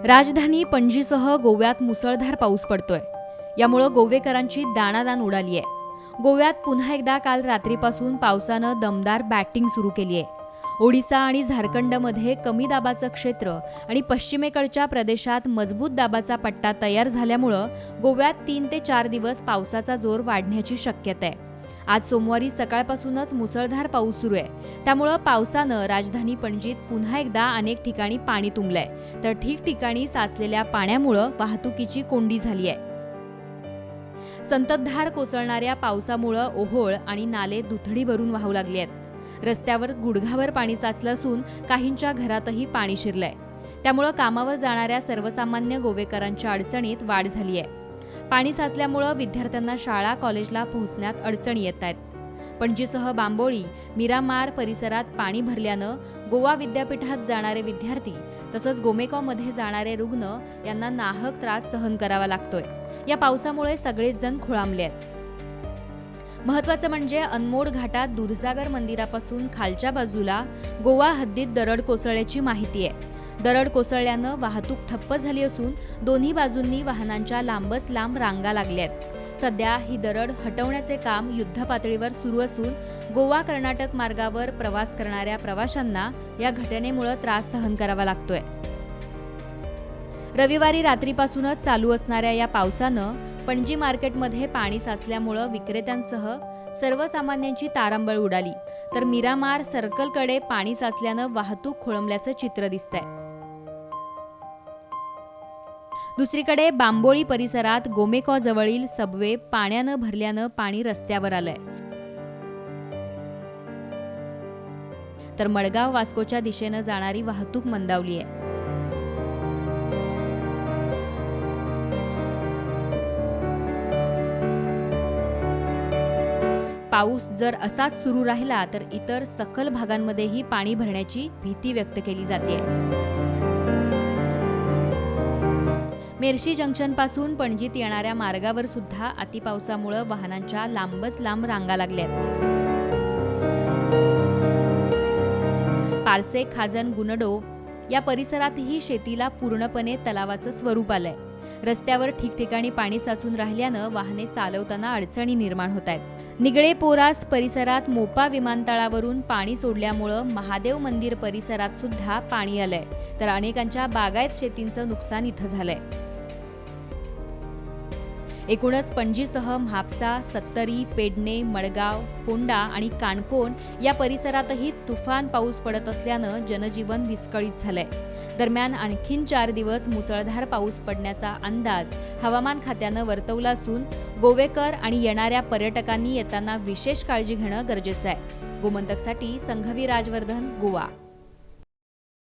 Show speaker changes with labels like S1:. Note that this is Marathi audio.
S1: राजधानी पणजीसह गोव्यात मुसळधार पाऊस पडतोय। यामुळे गोवेकरांची दाणादाण उडाली आहे। गोव्यात पुन्हा एकदा काल रात्रीपासून पावसानं दमदार बॅटिंग सुरू केली आहे। ओडिशा आणि झारखंडमध्ये कमी दाबाचं क्षेत्र आणि पश्चिमेकडच्या प्रदेशात मजबूत दाबाचा पट्टा तयार झाल्यामुळे गोव्यात 3 ते 4 दिवस पावसाचा जोर वाढण्याची शक्यता आहे। आज सोमवारी सकाळपासूनच मुसळधार पाऊस सुरू आहे। त्यामुळे पावसानं राजधानी पणजीत पुन्हा एकदा अनेक ठिकाणी पाणी तुंबलंय, तर ठिकठिकाणी साचलेल्या पाण्यामुळे वाहतुकीची कोंडी झाली आहे। संततधार कोसळणाऱ्या पावसामुळे ओहोळ आणि नाले दुथडी भरून वाहू लागले आहेत। रस्त्यावर गुडघावर पाणी साचलं असून काहींच्या घरातही पाणी शिरलंय। त्यामुळे कामावर जाणाऱ्या सर्वसामान्य गोवेकरांच्या अडचणीत वाढ झाली आहे। पाणी साचल्यामुळे विद्यार्थ्यांना शाळा कॉलेजला पोहोचण्यात अडचणी येत आहेत। पणजीसह बांबोळी, मिरामार परिसरात पाणी भरल्यानं गोवा विद्यापीठात जाणारे विद्यार्थी तसंच गोमेकॉमध्ये जाणारे रुग्ण यांना नाहक त्रास सहन करावा लागतोय। या पावसामुळे सगळेच जण खोळंबले आहेत। महत्त्वाचं म्हणजे अनमोड घाटात दूधसागर मंदिरापासून खालच्या बाजूला गोवा हद्दीत दरड कोसळल्याची माहिती आहे। दरड कोसळल्यानं वाहतूक ठप्प झाली असून दोन्ही बाजूंनी वाहनांच्या लांबच लांब रांगा लागल्यात। सध्या ही दरड हटवण्याचे काम युद्धपातळीवर सुरू असून गोवा कर्नाटक मार्गावर प्रवास करणाऱ्या प्रवाशांना या घटनेमुळे त्रास सहन करावा लागतोय। रविवारी रात्रीपासूनच चालू असणाऱ्या या पावसानं पणजी मार्केटमध्ये पाणी साचल्यामुळे विक्रेत्यांसह सर्वसामान्यांची तारांबळ उडाली, तर मिरामार सर्कलकडे पाणी साचल्यानं वाहतूक खोळंबल्याचं चित्र दिसतंय। दुसरीकडे बांबोळी परिसरात गोमेकॉ जवळील सबवे पाण्यानं भरल्यानं पाणी रस्त्यावर आलंय, तर मडगाव वास्कोच्या दिशेनं जाणारी वाहतूक मंदावली आहे। पाऊस जर असाच सुरू राहिला तर इतर सखल भागांमध्येही पाणी भरण्याची भीती व्यक्त केली जाते। मेर्शी जंक्शन पासून पणजीत येणाऱ्या मार्गावर सुद्धा अतिपावसामुळे वाहनांच्या लांबच लांब रांगा लागल्यात। पारसे, खाजन, गुणडो या परिसरातही शेतीला पूर्णपणे तलावाचं स्वरूप आलंय। रस्त्यावर ठिकठिकाणी पाणी साचून राहिल्यानं वाहने चालवताना अडचणी निर्माण होत आहेत। निगळे पोरास परिसरात मोपा विमानतळावरून पाणी सोडल्यामुळे महादेव मंदिर परिसरात सुद्धा पाणी आलंय, तर अनेकांच्या बागायत शेतींचं नुकसान इथं झालंय। एकूणच पणजीसह म्हापसा, सत्तरी, पेडणे, मडगाव, फोंडा आणि काणकोण या परिसरातही तुफान पाऊस पडत असल्यानं जनजीवन विस्कळीत झालंय। दरम्यान आणखीन 4 दिवस मुसळधार पाऊस पडण्याचा अंदाज हवामान खात्यानं वर्तवला असून गोवेकर आणि येणाऱ्या पर्यटकांनी येताना विशेष काळजी घेणं गरजेचं आहे। गोमंतकसाठी संघवी राजवर्धन, गोवा।